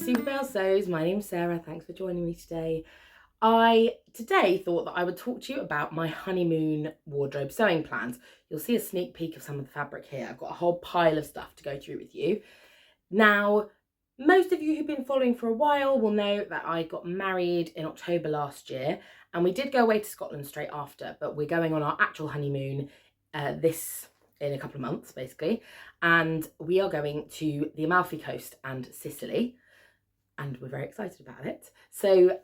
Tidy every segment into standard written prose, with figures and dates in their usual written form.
Super Belle Sews. My name's Sarah. Thanks for joining me today. I today thought that I would talk to you about my honeymoon wardrobe sewing plans. You'll see a sneak peek of some of the fabric here. I've got a whole pile of stuff to go through with you. Now, most of you who've been following for a while will know that I got married in October last year, and we did go away to Scotland straight after, but we're going on our actual honeymoon in a couple of months, basically, and we are going to the Amalfi Coast and Sicily, and we're very excited about it. So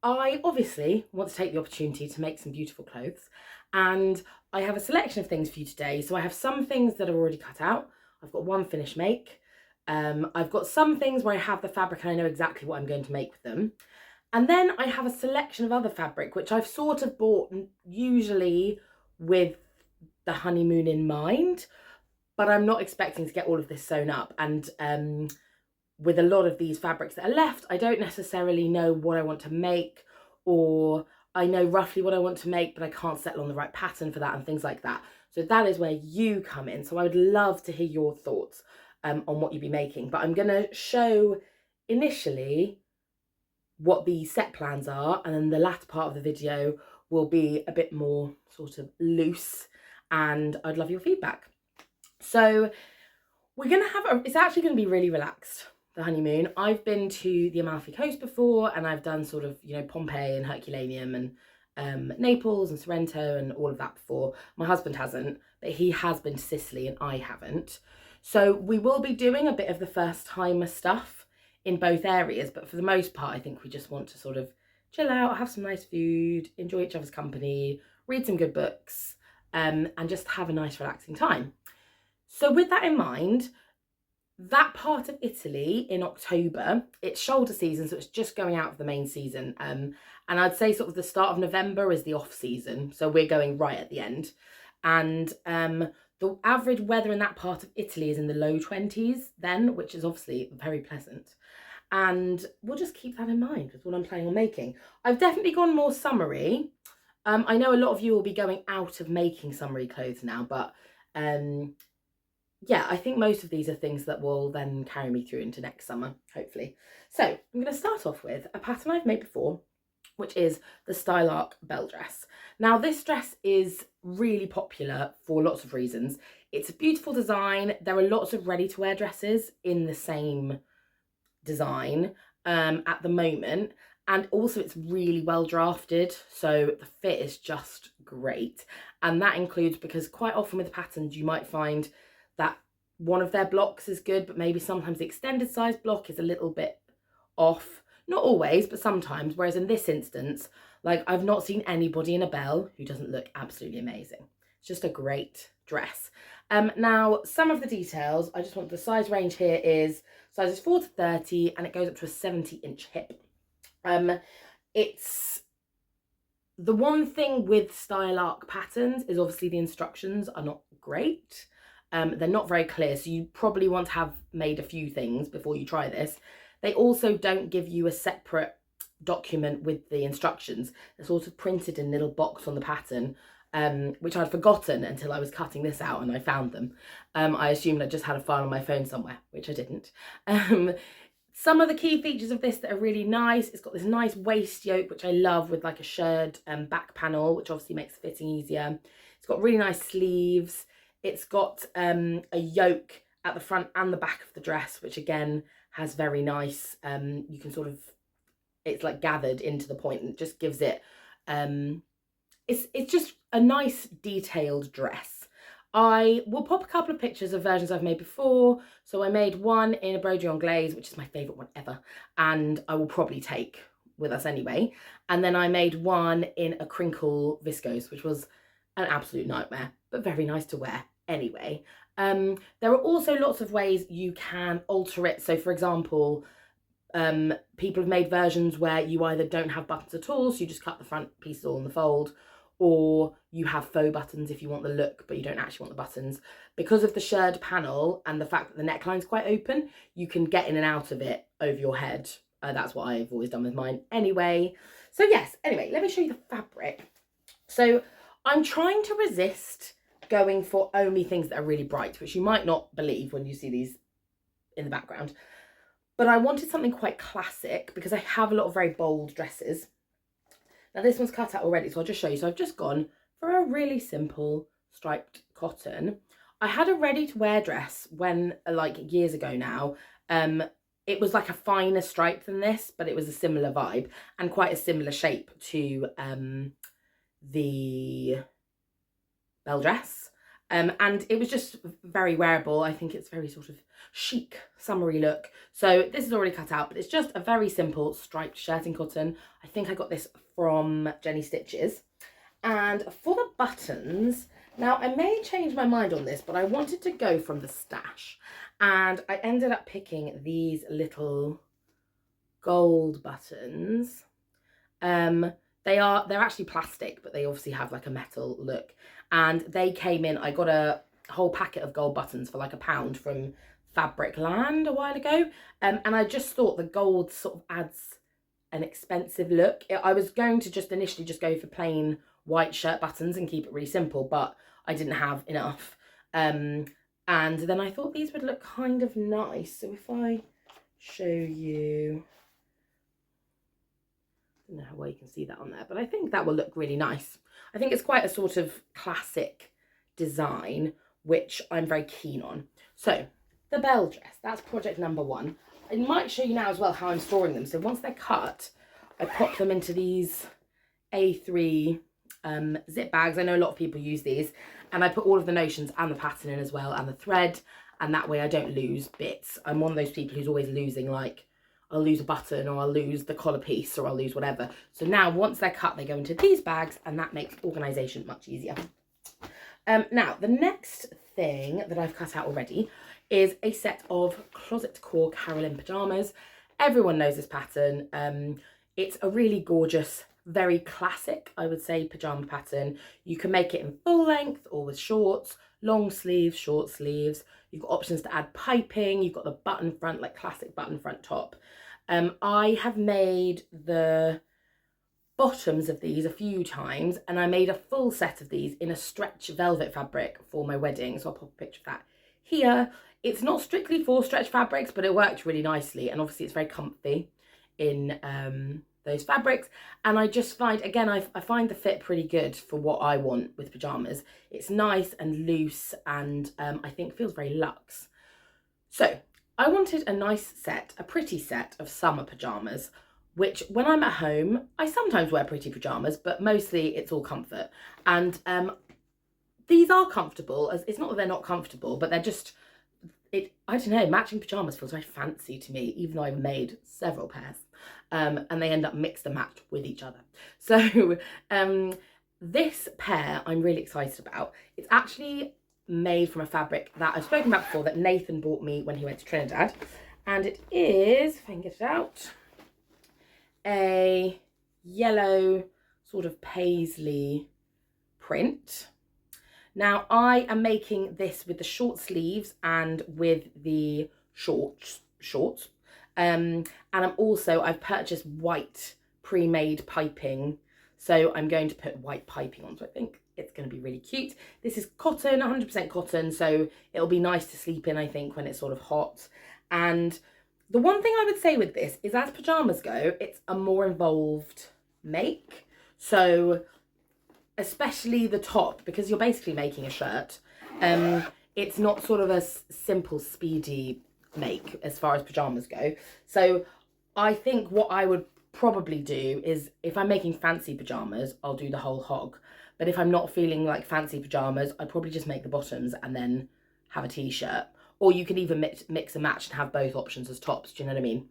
I obviously want to take the opportunity to make some beautiful clothes, and I have a selection of things for you today. So I have some things that are already cut out. I've got one finish make. I've got some things where I have the fabric and I know exactly what I'm going to make with them. And then I have a selection of other fabric, which I've sort of bought usually with the honeymoon in mind, but I'm not expecting to get all of this sewn up. And with a lot of these fabrics that are left, I don't necessarily know what I want to make, or I know roughly what I want to make, but I can't settle on the right pattern for that and things like that. So that is where you come in. So I would love to hear your thoughts on what you'd be making, but I'm going to show initially what the set plans are, and then the latter part of the video will be a bit more sort of loose, and I'd love your feedback. So we're going to have it's actually going to be really relaxed, the honeymoon. I've been to the Amalfi Coast before, and I've done sort of, you know, Pompeii and Herculaneum and Naples and Sorrento and all of that before. My husband hasn't, but he has been to Sicily and I haven't. So we will be doing a bit of the first timer stuff in both areas, but for the most part, I think we just want to sort of chill out, have some nice food, enjoy each other's company, read some good books, and just have a nice relaxing time. So with that in mind, that part of Italy in October, it's shoulder season, so it's just going out of the main season. And I'd say sort of the start of November is the off season, so we're going right at the end. And the average weather in that part of Italy is in the low 20s then, which is obviously very pleasant. And we'll just keep that in mind with what I'm planning on making. I've definitely gone more summery. I know a lot of you will be going out of making summery clothes now, but yeah, I think most of these are things that will then carry me through into next summer, hopefully. So I'm going to start off with a pattern I've made before, which is the Style Arc Belle dress. Now, this dress is really popular for lots of reasons. It's a beautiful design. There are lots of ready-to-wear dresses in the same design at the moment, and also it's really well drafted, so the fit is just great. And that includes, because quite often with the patterns you might find that one of their blocks is good, but maybe sometimes the extended size block is a little bit off. Not always, but sometimes. Whereas in this instance, like, I've not seen anybody in a Belle who doesn't look absolutely amazing. It's just a great dress. Now, some of the details, I just want the size range here is sizes 4 to 30, and it goes up to a 70-inch hip. It's the one thing with Style Arc patterns is obviously the instructions are not great. They're not very clear, so you probably want to have made a few things before you try this. They also don't give you a separate document with the instructions. They're sort of printed in a little box on the pattern, which I'd forgotten until I was cutting this out and I found them. I assumed I just had a file on my phone somewhere, which I didn't. Some of the key features of this that are really nice, it's got this nice waist yoke, which I love, with like a shirred back panel, which obviously makes fitting easier. It's got really nice sleeves. It's got a yoke at the front and the back of the dress, which again has very nice, you can sort of, it's like gathered into the point, and it just gives it, it's just a nice detailed dress. I will pop a couple of pictures of versions I've made before. So I made one in a Broderie Anglaise, which is my favourite one ever, and I will probably take with us anyway. And then I made one in a crinkle viscose, which was an absolute nightmare, but very nice to wear anyway. There are also lots of ways you can alter it. So for example, people have made versions where you either don't have buttons at all, so you just cut the front piece all in the fold, or you have faux buttons if you want the look, but you don't actually want the buttons. Because of the shirred panel and the fact that the neckline's quite open, you can get in and out of it over your head. That's what I've always done with mine anyway. So yes, anyway, let me show you the fabric. So I'm trying to resist going for only things that are really bright, which you might not believe when you see these in the background. but I wanted something quite classic because I have a lot of very bold dresses. Now this one's cut out already, so I'll just show you. So I've just gone for a really simple striped cotton. I had a ready-to-wear dress when, like years ago now. It was like a finer stripe than this, but it was a similar vibe and quite a similar shape to the Belle dress. And it was just very wearable. I think it's very sort of chic, summery look. So this is already cut out, but it's just a very simple striped shirt in cotton. I think I got this from Jenny Stitches. And for the buttons, now I may change my mind on this, but I wanted to go from the stash. And I ended up picking these little gold buttons. They're actually plastic, but they obviously have like a metal look. And they came in, I got a whole packet of gold buttons for like £1 from Fabric Land a while ago. And I just thought the gold sort of adds an expensive look. I was going to just initially just go for plain white shirt buttons and keep it really simple, but I didn't have enough. And then I thought these would look kind of nice. So if I show you, I don't know how well you can see that on there, but I think that will look really nice. I think it's quite a sort of classic design, which I'm very keen on. So the Belle dress, that's project number 1. I might show you now as well how I'm storing them. So once they're cut, I pop them into these A3 zip bags. I know a lot of people use these, and I put all of the notions and the pattern in as well, and the thread, and that way I don't lose bits. I'm one of those people who's always losing, like I'll lose a button, or I'll lose the collar piece, or I'll lose whatever. So now once they're cut, they go into these bags, and that makes organisation much easier. Now the next thing that I've cut out already is a set of Closet Core Carolyn pyjamas. Everyone knows this pattern. It's a really gorgeous, very classic, I would say, pyjama pattern. You can make it in full length or with shorts, long sleeves, short sleeves. You've got options to add piping. You've got the button front, like classic button front top. I have made the bottoms of these a few times, and I made a full set of these in a stretch velvet fabric for my wedding. So I'll pop a picture of that here. It's not strictly for stretch fabrics, but it worked really nicely. And obviously it's very comfy in those fabrics. And I just find, again, I find the fit pretty good for what I want with pyjamas. It's nice and loose, and I think feels very luxe. So I wanted a nice set, a pretty set of summer pyjamas, which when I'm at home, I sometimes wear pretty pyjamas, but mostly it's all comfort. And these are comfortable. It's not that they're not comfortable, but they're just, I don't know, matching pyjamas feels very fancy to me, even though I've made several pairs. And they end up mixed and matched with each other. So this pair I'm really excited about. It's actually made from a fabric that I've spoken about before, that Nathan bought me when he went to Trinidad. And it is, if I can get it out, a yellow sort of paisley print. Now I am making this with the short sleeves and with the shorts. And I've purchased white pre-made piping. So I'm going to put white piping on. So I think it's going to be really cute. This is cotton, 100% cotton. So it'll be nice to sleep in, I think, when it's sort of hot. And the one thing I would say with this is, as pyjamas go, it's a more involved make. So especially the top, because you're basically making a shirt. It's not sort of a simple, speedy make as far as pyjamas go. So I think what I would probably do is, if I'm making fancy pyjamas, I'll do the whole hog. But if I'm not feeling like fancy pyjamas, I'd probably just make the bottoms and then have a t-shirt. Or you can even mix and match and have both options as tops, do you know what I mean?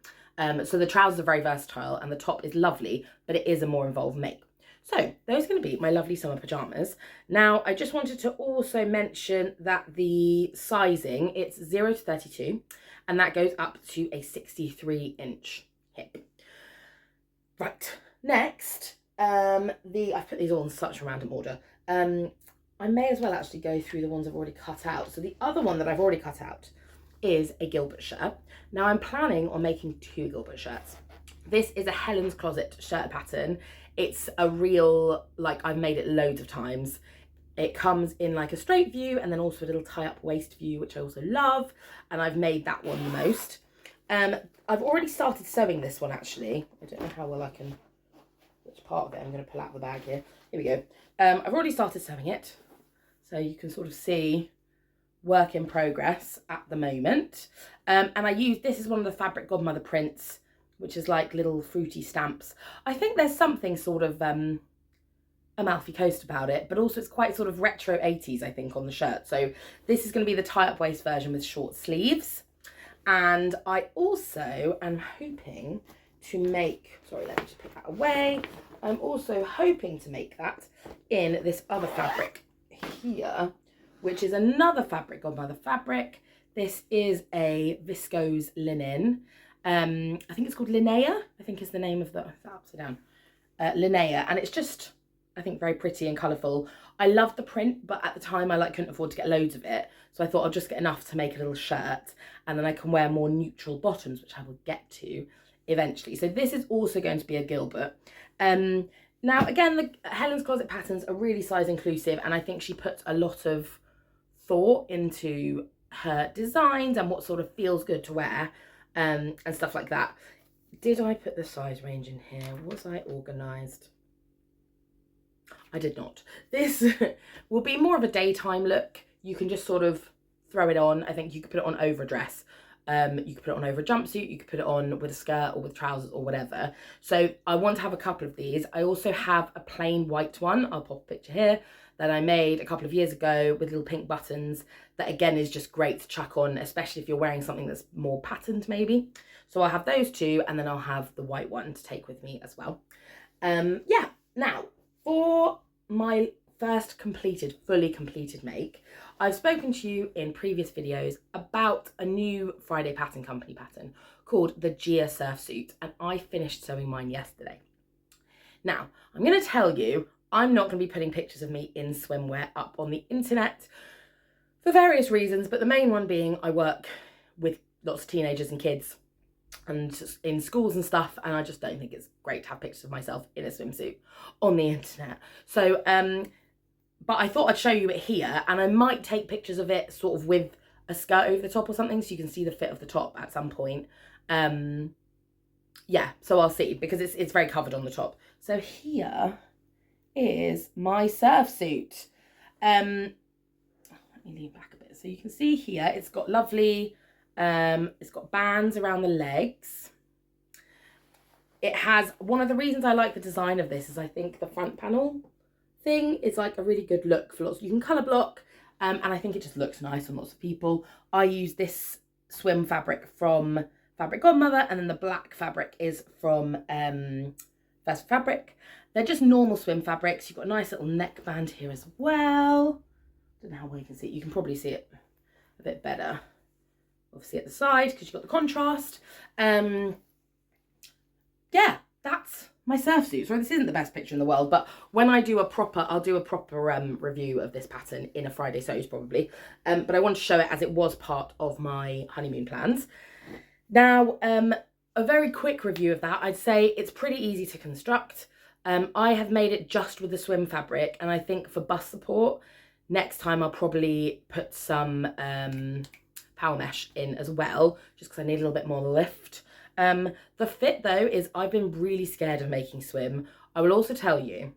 So the trousers are very versatile and the top is lovely, but it is a more involved make. So those are going to be my lovely summer pyjamas. Now, I just wanted to also mention that the sizing, it's 0 to 32, and that goes up to a 63-inch hip. Right, next, I've put these all in such a random order. I may as well actually go through the ones I've already cut out. So the other one that I've already cut out is a Gilbert shirt. Now I'm planning on making 2 Gilbert shirts. This is a Helen's Closet shirt pattern. It's a real, like, I've made it loads of times. It comes in like a straight view and then also a little tie-up waist view, which I also love. And I've made that one the most. I've already started sewing this one, actually. I don't know how well I can, which part of it I'm going to pull out of the bag here. Here we go. I've already started sewing it, so you can sort of see work in progress at the moment. And this is one of the Fabric Godmother prints, which is like little fruity stamps. I think there's something sort of Amalfi Coast about it, but also it's quite sort of retro 80s, I think, on the shirt. So this is going to be the tie-up waist version with short sleeves. And I also am hoping to make, sorry, let me just put that away. I'm also hoping to make that in this other fabric here, which is another Fabric Godmother fabric. This is a viscose linen. I think it's called Linnea, I think is the name of the, is that upside down? Linnea, and it's just, I think, very pretty and colourful. I love the print, but at the time I couldn't afford to get loads of it. So I thought I'll just get enough to make a little shirt, and then I can wear more neutral bottoms, which I will get to eventually. So this is also going to be a Gilbert. Now, again, the Helen's Closet patterns are really size inclusive, and I think she puts a lot of thought into her designs and what sort of feels good to wear, and stuff like that. Did I put the size range in here? Was I organised? I did not. This will be more of a daytime look. You can just sort of throw it on. I think you could put it on over a dress. You could put it on over a jumpsuit. You could put it on with a skirt or with trousers or whatever. So I want to have a couple of these. I also have a plain white one. I'll pop a picture here that I made a couple of years ago with little pink buttons. That again is just great to chuck on, especially if you're wearing something that's more patterned maybe. So I'll have those two, and then I'll have the white one to take with me as well. Yeah, now for my first fully completed make, I've spoken to you in previous videos about a new Friday Pattern Company pattern called the Gia Surfsuit, and I finished sewing mine yesterday. Now, I'm going to tell you, I'm not going to be putting pictures of me in swimwear up on the internet for various reasons, but the main one being I work with lots of teenagers and kids and in schools and stuff, and I just don't think it's great to have pictures of myself in a swimsuit on the internet. So but I thought I'd show you it here, and I might take pictures of it sort of with a skirt over the top or something, so you can see the fit of the top at some point. Yeah, so I'll see, because it's very covered on the top. So here is my surfsuit. Let me lean back a bit so you can see here. It's got lovely, it's got bands around the legs. It has, one of the reasons I like the design of this is I think the front panel thing is like a really good look for lots. You can colour block, and I think it just looks nice on lots of people. I use this swim fabric from Fabric Godmother, and then the black fabric is from First Fabric. They're just normal swim fabrics. You've got a nice little neckband here as well. Don't know how well you can see it. You can probably see it a bit better, obviously, at the side, because you've got the contrast. Yeah, that's my surfsuit. So this isn't the best picture in the world, but when I do I'll do a proper review of this pattern in a Friday Sews probably. But I want to show it as it was part of my honeymoon plans. Now, a very quick review of that. I'd say it's pretty easy to construct. I have made it just with the swim fabric, and I think for bust support, next time I'll probably put some power mesh in as well, just because I need a little bit more lift. The fit though is I've been really scared of making swim. I will also tell you,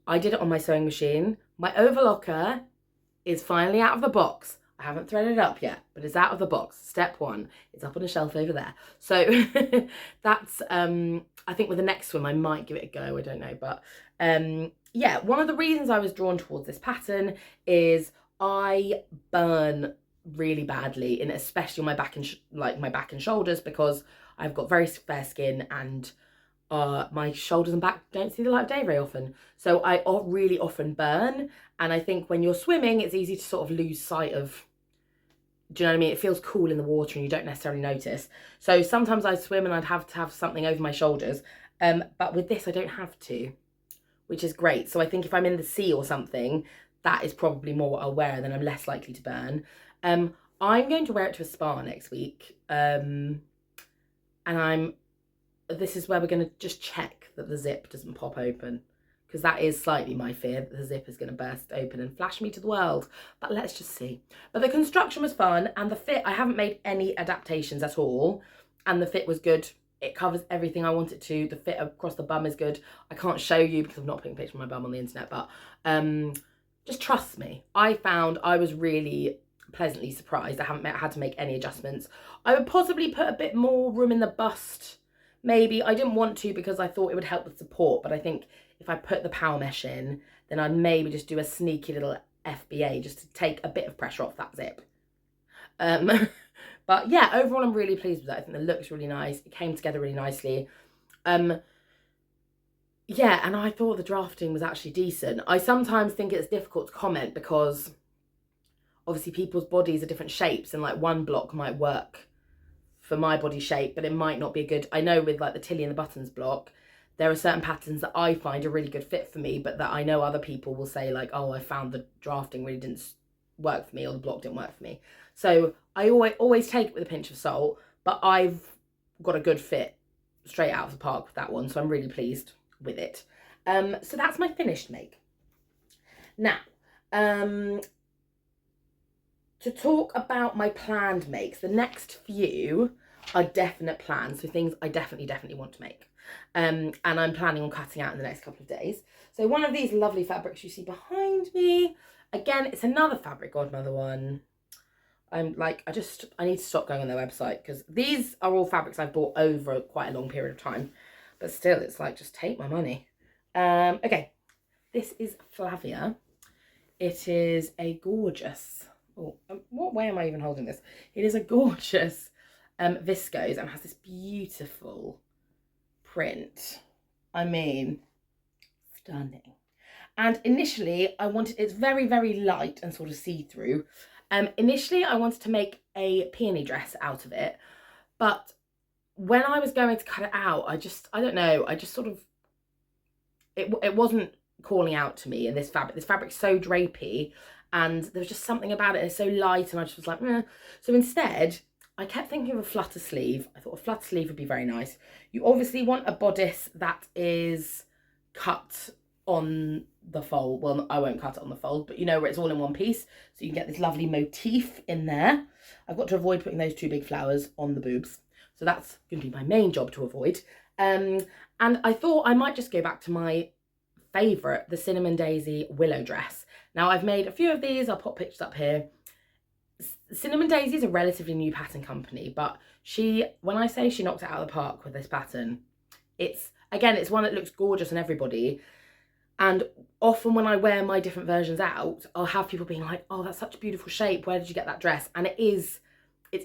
I did it on my sewing machine. My overlocker is finally out of the box. I haven't threaded it up yet, but it's out of the box. Step one, it's up on a shelf over there. So that's, I think with the next swim, I might give it a go. I don't know, but yeah, one of the reasons I was drawn towards this pattern is I burn really badly, and especially on my back and my back and shoulders, because I've got very fair skin, and my shoulders and back don't see the light of day very often. So I really often burn, and I think when you're swimming, it's easy to sort of lose sight of, do you know what I mean? It feels cool in the water and you don't necessarily notice. So sometimes I'd swim and I'd have to have something over my shoulders, but with this I don't have to, which is great. So I think if I'm in the sea or something, that is probably more what I'll wear, and then I'm less likely to burn. I'm going to wear it to a spa next week, and this is where we're going to just check that the zip doesn't pop open, because that is slightly my fear, that the zip is going to burst open and flash me to the world. But let's just see. But the construction was fun, and the fit, I haven't made any adaptations at all, and the fit was good. It covers everything I want it to. The fit across the bum is good. I can't show you because I'm not putting a picture of my bum on the internet, but just trust me. I found I was really pleasantly surprised. I haven't had to make any adjustments. I would possibly put a bit more room in the bust. Maybe. I didn't want to because I thought it would help with support, but I think if I put the power mesh in, then I'd maybe just do a sneaky little FBA just to take a bit of pressure off that zip. But yeah, overall I'm really pleased with it. I think the look's really nice. It came together really nicely. Yeah, and I thought the drafting was actually decent. I sometimes think it's difficult to comment because obviously people's bodies are different shapes, and like one block might work for my body shape, but it might not be a good, I know with like the Tilly and the Buttons block, there are certain patterns that I find a really good fit for me, but that I know other people will say like, oh, I found the drafting really didn't work for me, or the block didn't work for me. So I always take it with a pinch of salt, but I've got a good fit straight out of the park with that one, so I'm really pleased with it. So that's my finished make. Now, to talk about my planned makes, the next few are definite plans, so things I definitely want to make. And I'm planning on cutting out in the next couple of days. So one of these lovely fabrics you see behind me, again, it's another Fabric Godmother one. I'm like, I need to stop going on their website because these are all fabrics I've bought over quite a long period of time. But still, it's like, just take my money. Okay, this is Flavia. It is a gorgeous, what way am I even holding this? It is a gorgeous viscose and has this beautiful print. I mean, stunning. And initially I wanted, it's very, very light and sort of see-through. Initially I wanted to make a peony dress out of it, but when I was going to cut it out, I don't know, I just sort of, it wasn't calling out to me in this fabric. This fabric's so drapey, and there was just something about it. It's so light, and I just was like, meh. So instead, I kept thinking of a flutter sleeve. I thought a flutter sleeve would be very nice. You obviously want a bodice that is cut on the fold. Well, I won't cut it on the fold, but you know, where it's all in one piece. So you can get this lovely motif in there. I've got to avoid putting those two big flowers on the boobs. So that's going to be my main job to avoid. And I thought I might just go back to my favourite, the Cinnamon Daisy Willow dress. Now I've made a few of these, I'll pop pictures up here. Cinnamon Daisy is a relatively new pattern company, but when I say she knocked it out of the park with this pattern, it's one that looks gorgeous on everybody. And often when I wear my different versions out, I'll have people being like, oh, that's such a beautiful shape, where did you get that dress? And it's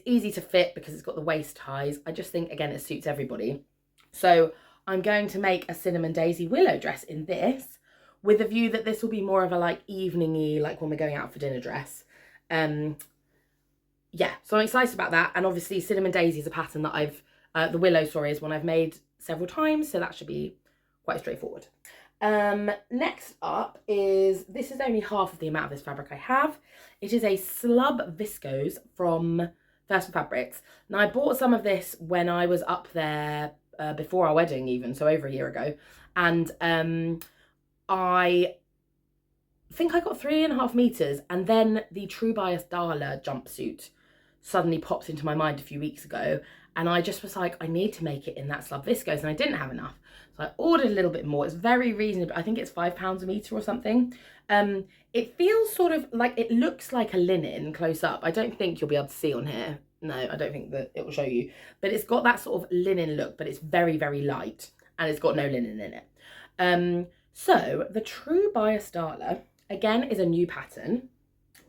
easy to fit because it's got the waist ties. I just think, again, it suits everybody. So I'm going to make a Cinnamon Daisy Willow dress in this, with a view that this will be more of a like evening-y, like when we're going out for dinner dress. Yeah, so I'm excited about that. And obviously Cinnamon Daisy is a pattern that the Willow, sorry, is one I've made several times, so that should be quite straightforward. Next up this is only half of the amount of this fabric I have. It is a slub viscose from First Fabrics. Now I bought some of this when I was up there before our wedding even, so over a year ago. And I think I got 3.5 meters, and then the True Bias Darla jumpsuit suddenly popped into my mind a few weeks ago, and I just was like, I need to make it in that slub viscose, and I didn't have enough. So I ordered a little bit more. It's very reasonable. I think it's £5 a metre or something. It feels sort of like, it looks like a linen close up. I don't think you'll be able to see on here. No, I don't think that it will show you. But it's got that sort of linen look, but it's very, very light, and it's got no linen in it. So the True Bias Darla, again, is a new pattern.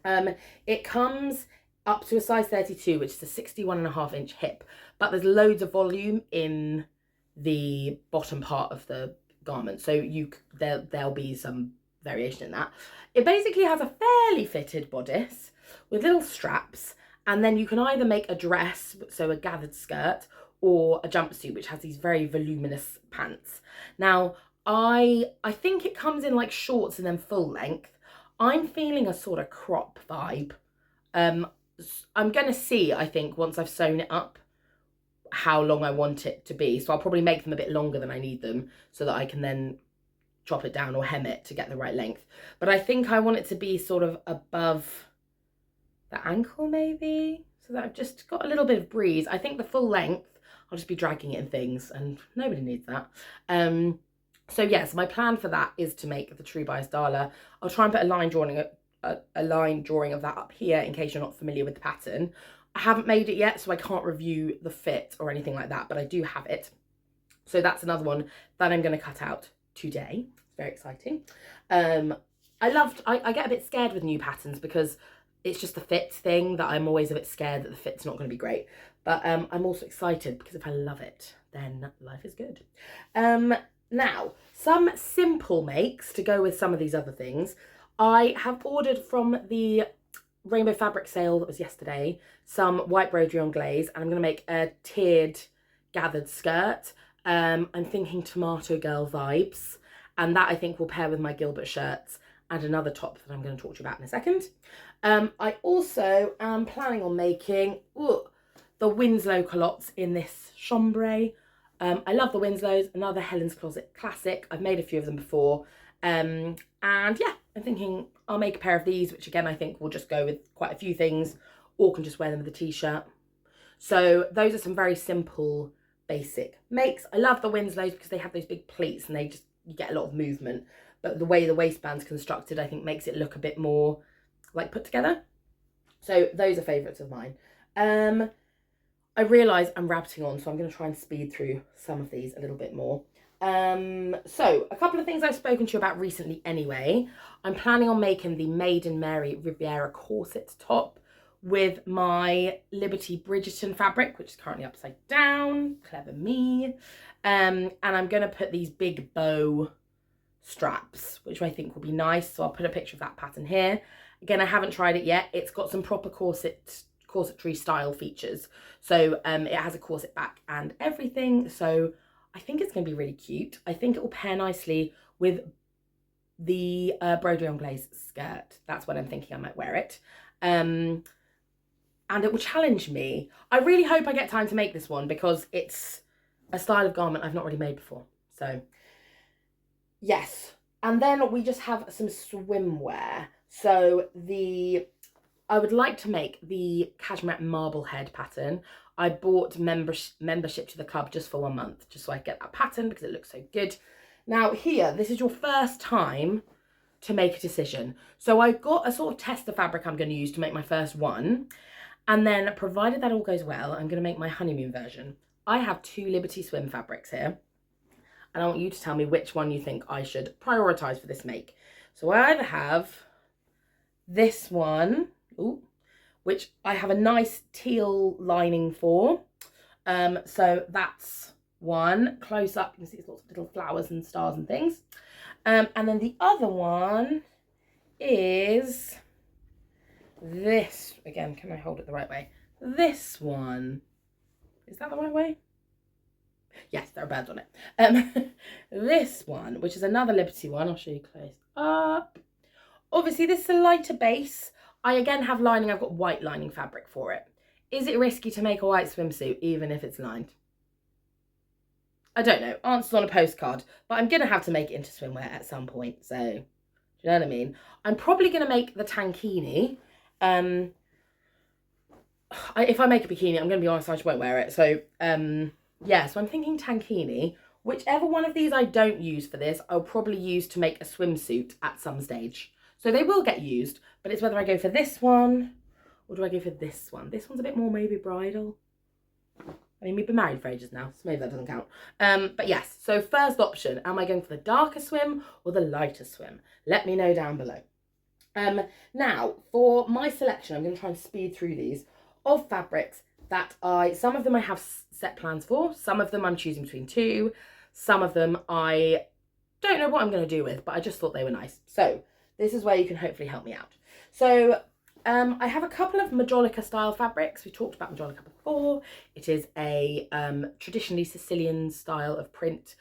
It comes up to a size 32, which is a 61.5 inch hip, but there's loads of volume in the bottom part of the garment, so there'll be some variation in that. It basically has a fairly fitted bodice with little straps, and then you can either make a dress, so a gathered skirt, or a jumpsuit, which has these very voluminous pants. Now, I think it comes in like shorts and then full length. I'm feeling a sort of crop vibe. I'm going to see, I think, once I've sewn it up, how long I want it to be. So I'll probably make them a bit longer than I need them, so that I can then chop it down or hem it to get the right length. But I think I want it to be sort of above the ankle maybe, so that I've just got a little bit of breeze. I think the full length, I'll just be dragging it in things and nobody needs that. So yes, my plan for that is to make the True Bias Darla. I'll try and put a line drawing of that up here in case you're not familiar with the pattern. I haven't made it yet, so I can't review the fit or anything like that, but I do have it. So that's another one that I'm going to cut out today. It's very exciting. I get a bit scared with new patterns because it's just the fit thing that I'm always a bit scared that the fit's not going to be great. But I'm also excited because if I love it, then life is good. Now, some simple makes to go with some of these other things. I have ordered from the rainbow fabric sale that was yesterday some white Broderie Anglaise, and I'm going to make a tiered gathered skirt. I'm thinking tomato girl vibes, and that I think will pair with my Gilbert shirts and another top that I'm going to talk to you about in a second. I also am planning on making the Winslow culottes in this chambray. I love the Winslows, another Helen's Closet classic. I've made a few of them before. And yeah, I'm thinking I'll make a pair of these, which again, I think will just go with quite a few things, or can just wear them with a t-shirt. So those are some very simple, basic makes. I love the Winslows because they have those big pleats and you get a lot of movement. But the way the waistband's constructed, I think makes it look a bit more like put together. So those are favourites of mine. I realise I'm rabbiting on, so I'm going to try and speed through some of these a little bit more. So a couple of things I've spoken to you about recently anyway. I'm planning on making the Maiden Mary Riviera corset top with my Liberty Bridgerton fabric, which is currently upside down. Clever me. And I'm going to put these big bow straps, which I think will be nice. So I'll put a picture of that pattern here. Again, I haven't tried it yet. It's got some proper corsetry style features. So it has a corset back and everything. So I think it's going to be really cute. I think it will pair nicely with the Broderie Anglaise skirt. That's when I'm thinking I might wear it. And it will challenge me. I really hope I get time to make this one because it's a style of garment I've not really made before. So yes. And then we just have some swimwear. So I would like to make the Cashmerette Marblehead pattern. I bought membership to the club just for 1 month, just so I get that pattern because it looks so good. Now here, this is your first time to make a decision. So I've got a sort of tester fabric I'm going to use to make my first one. And then provided that all goes well, I'm going to make my honeymoon version. I have 2 Liberty Swim fabrics here. And I want you to tell me which one you think I should prioritise for this make. So I either have this one, which I have a nice teal lining for. So that's one. Close up, you can see there's lots of little flowers and stars and things. And then the other one is this. Again, can I hold it the right way? This one. Is that the right way? Yes, there are birds on it. This one, which is another Liberty one. I'll show you close up. Obviously, this is a lighter base. I again have lining. I've got white lining fabric for it. Is it risky to make a white swimsuit, even if it's lined? I don't know. Answers on a postcard. But I'm going to have to make it into swimwear at some point. So, do you know what I mean? I'm probably going to make the Tankini. If I make a bikini, I'm going to be honest, I just won't wear it. So, yeah. So I'm thinking Tankini. Whichever one of these I don't use for this, I'll probably use to make a swimsuit at some stage. So they will get used, but it's whether I go for this one or do I go for this one. This one's a bit more maybe bridal. I mean, we've been married for ages now, so maybe that doesn't count. But yes, so first option, am I going for the darker swim or the lighter swim? Let me know down below. Now, for my selection, I'm going to try and speed through these, of fabrics that some of them I have set plans for, some of them I'm choosing between 2, some of them I don't know what I'm going to do with, but I just thought they were nice. So this is where you can hopefully help me out. So I have a couple of Majolica style fabrics. We talked about Majolica before. It is a traditionally Sicilian style of print.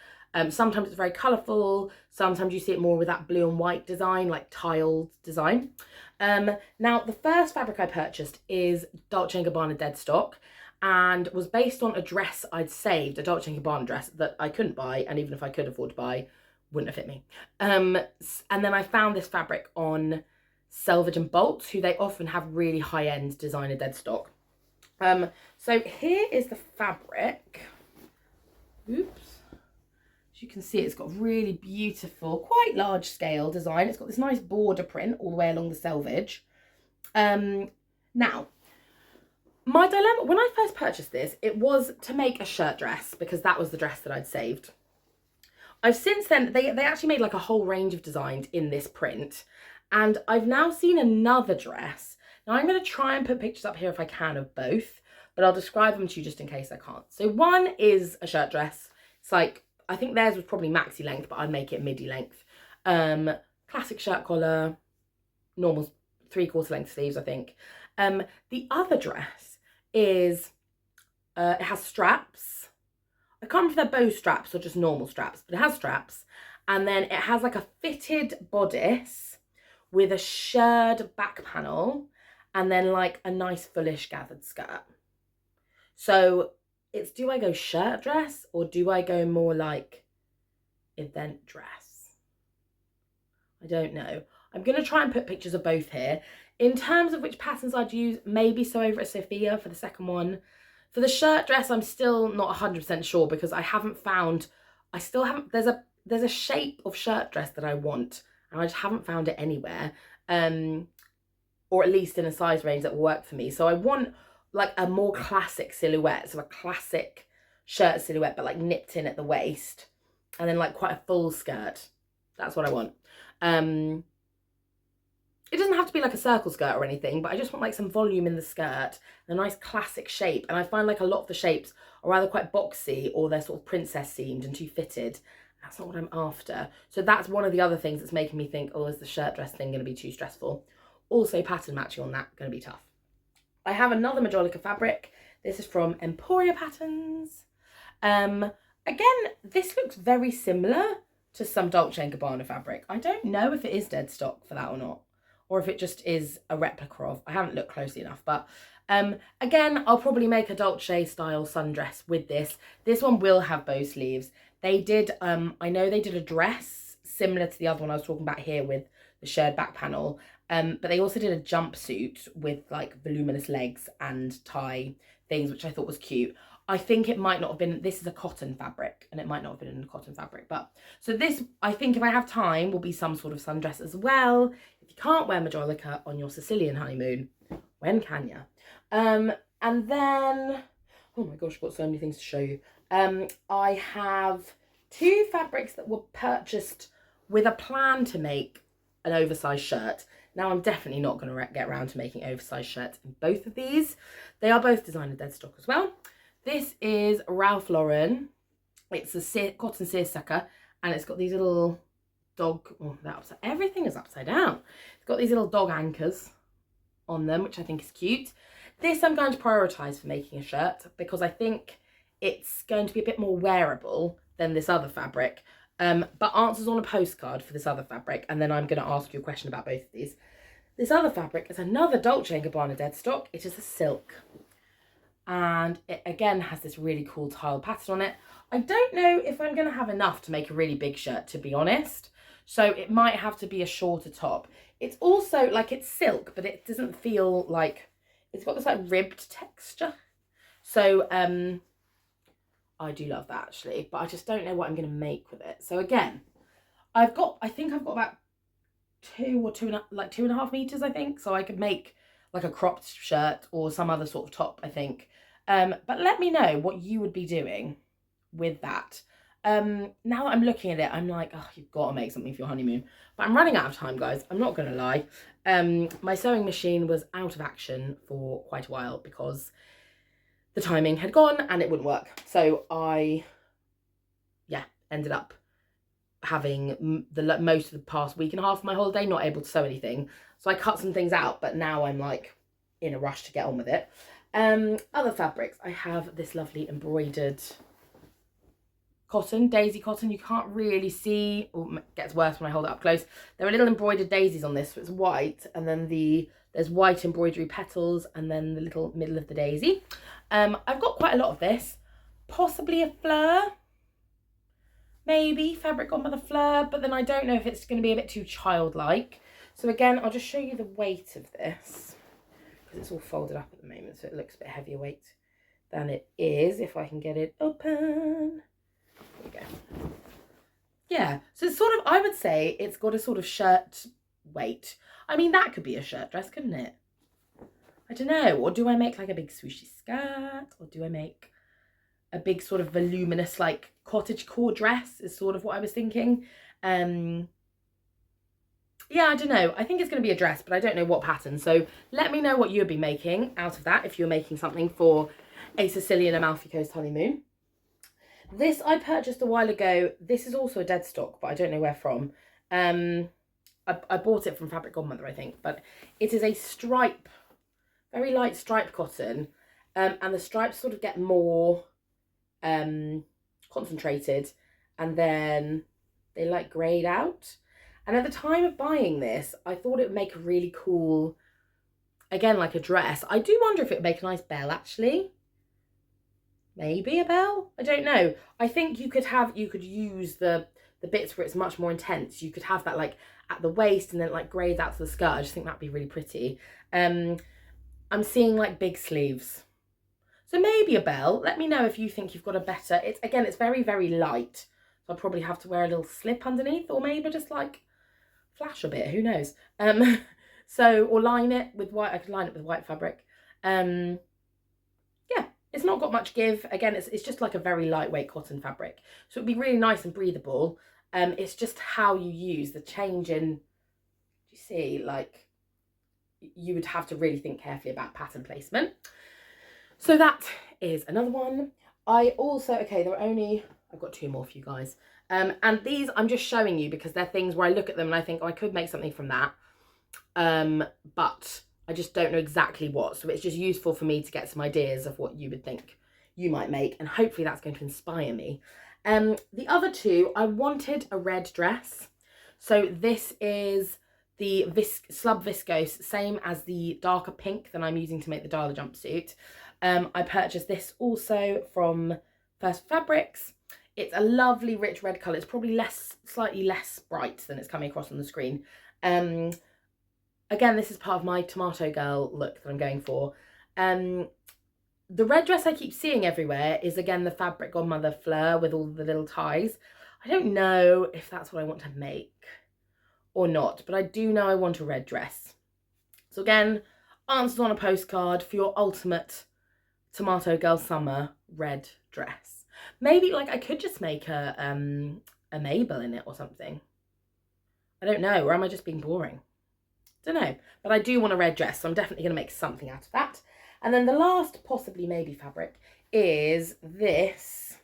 Sometimes it's very colourful. Sometimes you see it more with that blue and white design, like tiled design. Now, the first fabric I purchased is Dolce and Gabbana Deadstock, and was based on a dress I'd saved, a Dolce and Gabbana dress that I couldn't buy, and even if I could afford to buy, wouldn't have fit me. And then I found this fabric on Selvedge and Bolts, who they often have really high-end designer dead stock. So here is the fabric. Oops. As you can see, it's got really beautiful, quite large scale design. It's got this nice border print all the way along the selvage. Now, my dilemma, when I first purchased this, it was to make a shirt dress because that was the dress that I'd saved. I've since then, they actually made like a whole range of designs in this print. And I've now seen another dress. Now I'm going to try and put pictures up here if I can of both, but I'll describe them to you just in case I can't. So one is a shirt dress. It's like, I think theirs was probably maxi length, but I'd make it midi length. Classic shirt collar, normal 3/4 length sleeves, I think. The other dress is, it has straps. I can't remember if they're bow straps or just normal straps, but it has straps. And then it has like a fitted bodice with a shirred back panel and then like a nice fullish gathered skirt. So it's, do I go shirt dress or do I go more like event dress? I don't know. I'm going to try and put pictures of both here. In terms of which patterns I'd use, maybe sew over at Sophia for the second one. For the shirt dress, I'm still not 100% sure because I haven't found, there's a shape of shirt dress that I want and I just haven't found it anywhere. Or at least in a size range that will work for me. So I want like a more classic silhouette, so a classic shirt silhouette, but like nipped in at the waist, and then like quite a full skirt. That's what I want. It doesn't have to be like a circle skirt or anything, but I just want like some volume in the skirt, a nice classic shape. And I find like a lot of the shapes are either quite boxy or they're sort of princess seamed and too fitted. That's not what I'm after. So that's one of the other things that's making me think, oh, is the shirt dress thing going to be too stressful? Also, pattern matching on that, going to be tough. I have another Majolica fabric. This is from Emporia Patterns. Again, this looks very similar to some Dolce and Gabbana fabric. I don't know if it is dead stock for that or not, or if it just is a replica of. I haven't looked closely enough, but again, I'll probably make a Dolce style sundress with this. This one will have bow sleeves. They did, I know they did a dress similar to the other one I was talking about here with the shirred back panel. But they also did a jumpsuit with like voluminous legs and tie things, which I thought was cute. I think it might not have been, this is a cotton fabric and it might not have been in a cotton fabric, but so this, I think if I have time, will be some sort of sundress as well. If you can't wear Majolica on your Sicilian honeymoon, when can you? And then, oh my gosh, I've got so many things to show you. I have two fabrics that were purchased with a plan to make an oversized shirt. Now, I'm definitely not going to get around to making oversized shirts in both of these. They are both designer dead stock as well. This is Ralph Lauren. It's a cotton seersucker, and it's got these little dog, oh, that upside, everything is upside down. It's got these little dog anchors on them, which I think is cute. This I'm going to prioritise for making a shirt because I think it's going to be a bit more wearable than this other fabric. But answers on a postcard for this other fabric, and then I'm going to ask you a question about both of these. This other fabric is another Dolce and Gabbana dead stock. It is a silk, and it again has this really cool tile pattern on it. I don't know if I'm going to have enough to make a really big shirt, to be honest, so it might have to be a shorter top. It's also like, it's silk, but it doesn't feel like, it's got this like ribbed texture, so I do love that actually, but I just don't know what I'm going to make with it. So again, I think I've got about 2.5 meters, I think. So I could make like a cropped shirt or some other sort of top, I think. But let me know what you would be doing with that. Now that I'm looking at it, I'm like, oh, you've got to make something for your honeymoon. But I'm running out of time, guys. I'm not going to lie. My sewing machine was out of action for quite a while because the timing had gone and it wouldn't work. So I, ended up having the most of the past week and a half of my holiday not able to sew anything. So I cut some things out, but now I'm like in a rush to get on with it. Other fabrics, I have this lovely embroidered cotton, daisy cotton. You can't really see, or it gets worse when I hold it up close. There are little embroidered daisies on this, so it's white, and then there's white embroidery petals, and then the little middle of the daisy. I've got quite a lot of this, possibly a fleur. maybe fabric Godmother Fleur, but then I don't know if it's going to be a bit too childlike. So again, I'll just show you the weight of this, because it's all folded up at the moment, so it looks a bit heavier weight than it is, if I can get it open. There we go. Yeah, so it's sort of, I would say it's got a sort of shirt weight. I mean, that could be a shirt dress, couldn't it? I don't know. Or do I make like a big swooshy skirt? Or do I make a big sort of voluminous like cottagecore dress is sort of what I was thinking. Yeah, I don't know. I think it's going to be a dress, but I don't know what pattern. So let me know what you'll be making out of that if you're making something for a Sicilian Amalfi Coast honeymoon. This I purchased a while ago. This is also a Deadstock, but I don't know where from. I bought it from Fabric Godmother, I think, but it is a stripe, very light stripe cotton, and the stripes sort of get more concentrated, and then they like grayed out. And at the time of buying this, I thought it would make a really cool, again, like a dress. I do wonder if it would make a nice bell, actually. Maybe a bell? I don't know. I think you could use the bits where it's much more intense. You could have that like at the waist and then like grayed out to the skirt. I just think that'd be really pretty. I'm seeing like big sleeves. So maybe a bell. Let me know if you think you've got a better, it's very, very light. So I'll probably have to wear a little slip underneath, or maybe just like flash a bit, who knows. Or line it with white. I could line it with white fabric. Yeah, it's not got much give. Again, it's just like a very lightweight cotton fabric. So it'd be really nice and breathable. It's just how you use the change in, you see, like you would have to really think carefully about pattern placement. So that is another one. I also, I've got two more for you guys. And these I'm just showing you because they're things where I look at them and I think, oh, I could make something from that. But I just don't know exactly what. So it's just useful for me to get some ideas of what you would think you might make. And hopefully that's going to inspire me. The other two, I wanted a red dress. So this is the Slub Viscose, same as the darker pink that I'm using to make the Darla jumpsuit. I purchased this also from First Fabrics. It's a lovely rich red colour. It's probably slightly less bright than it's coming across on the screen. Again, this is part of my tomato girl look that I'm going for. The red dress I keep seeing everywhere is, again, the Fabric Godmother Fleur with all the little ties. I don't know if that's what I want to make or not, but I do know I want a red dress. So again, answers on a postcard for your ultimate tomato girl summer red dress. Maybe like I could just make a Mabel in it or something. I don't know, or am I just being boring? Don't know, but I do want a red dress, so I'm definitely going to make something out of that. And then the last possibly maybe fabric is this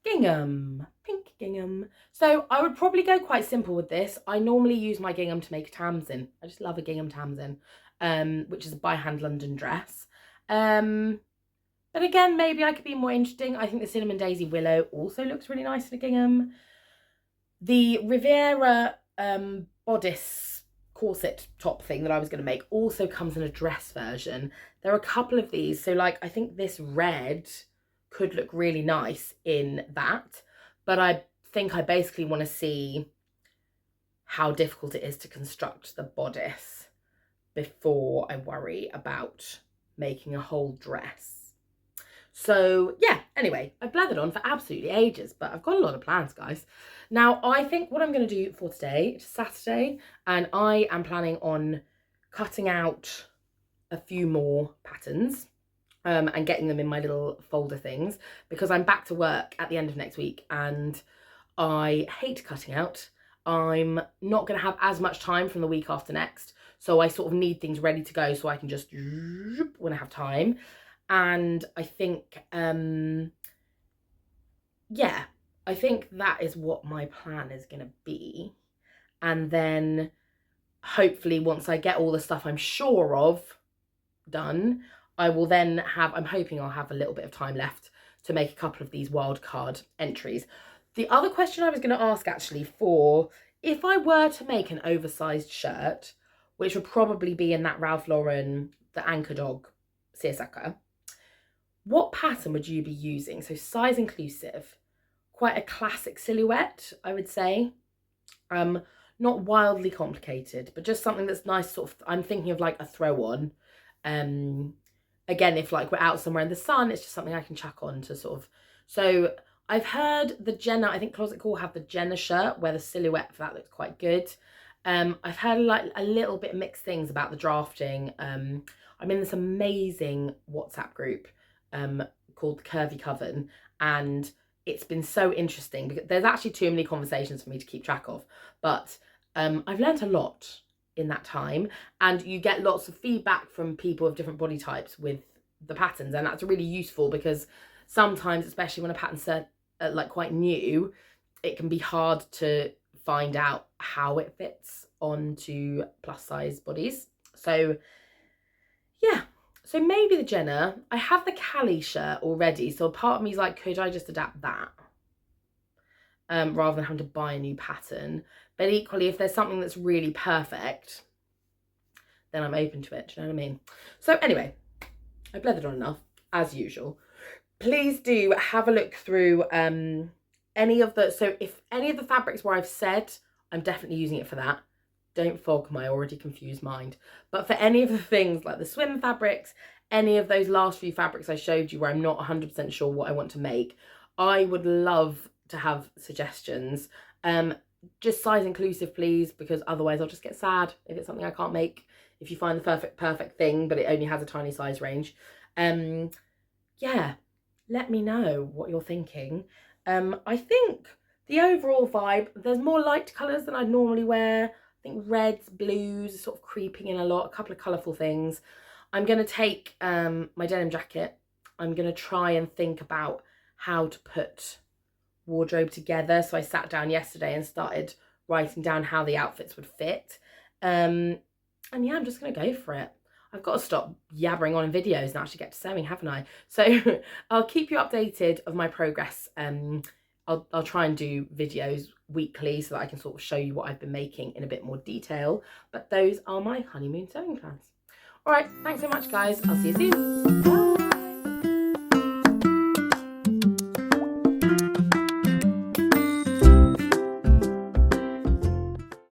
gingham, pink gingham. So I would probably go quite simple with this. I normally use my gingham to make a Tamsin. I just love a gingham Tamsin, which is a by hand London dress. But again, maybe I could be more interesting. I think the Cinnamon Daisy Willow also looks really nice in a gingham. The Riviera bodice corset top thing that I was going to make also comes in a dress version. There are a couple of these. So like, I think this red could look really nice in that. But I think I basically want to see how difficult it is to construct the bodice before I worry about making a whole dress. So yeah, anyway, I've blathered on for absolutely ages, but I've got a lot of plans, guys. Now, I think what I'm going to do for today, it's Saturday, and I am planning on cutting out a few more patterns and getting them in my little folder things, because I'm back to work at the end of next week and I hate cutting out. I'm not going to have as much time from the week after next, so I sort of need things ready to go so I can just when I have time. And I think, yeah, I think that is what my plan is going to be. And then hopefully once I get all the stuff I'm sure of done, I will then have, I'm hoping I'll have a little bit of time left to make a couple of these wildcard entries. The other question I was going to ask actually, for if I were to make an oversized shirt, which would probably be in that Ralph Lauren, the Anchor Dog Seersucker, what pattern would you be using? So size inclusive, quite a classic silhouette, I would say. Not wildly complicated, but just something that's nice, sort of, I'm thinking of like a throw on. Again, if like we're out somewhere in the sun, it's just something I can chuck on to sort of, so I've heard the Jenna, I think Closet Core have the Jenna shirt where the silhouette for that looks quite good. I've heard like a little bit mixed things about the drafting. I'm in this amazing WhatsApp group called the Curvy Coven, and it's been so interesting because there's actually too many conversations for me to keep track of, but I've learned a lot in that time, and you get lots of feedback from people of different body types with the patterns, and that's really useful because sometimes, especially when a pattern's like quite new, it can be hard to find out how it fits onto plus size bodies. So yeah, so maybe the Jenna. I have the Cali shirt already, so a part of me is like, could I just adapt that rather than having to buy a new pattern? But equally, if there's something that's really perfect, then I'm open to it. Do you know what I mean? So anyway, I blethered on enough, as usual. Please do have a look through any of the, so if any of the fabrics where I've said I'm definitely using it for that, don't fog my already confused mind. But for any of the things like the swim fabrics, any of those last few fabrics I showed you where I'm not 100% sure what I want to make, I would love to have suggestions. Just size inclusive, please, because otherwise I'll just get sad if it's something I can't make. If you find the perfect thing, but it only has a tiny size range. Yeah, let me know what you're thinking. I think the overall vibe, there's more light colours than I'd normally wear. I think reds, blues, sort of creeping in a lot, a couple of colourful things. I'm going to take my denim jacket. I'm going to try and think about how to put wardrobe together. So I sat down yesterday and started writing down how the outfits would fit. And yeah, I'm just going to go for it. I've got to stop yabbering on in videos and actually get to sewing, haven't I? So I'll keep you updated of my progress. I'll try and do videos weekly so that I can sort of show you what I've been making in a bit more detail. But those are my honeymoon sewing plans. All right, thanks so much, guys. I'll see you soon. Bye.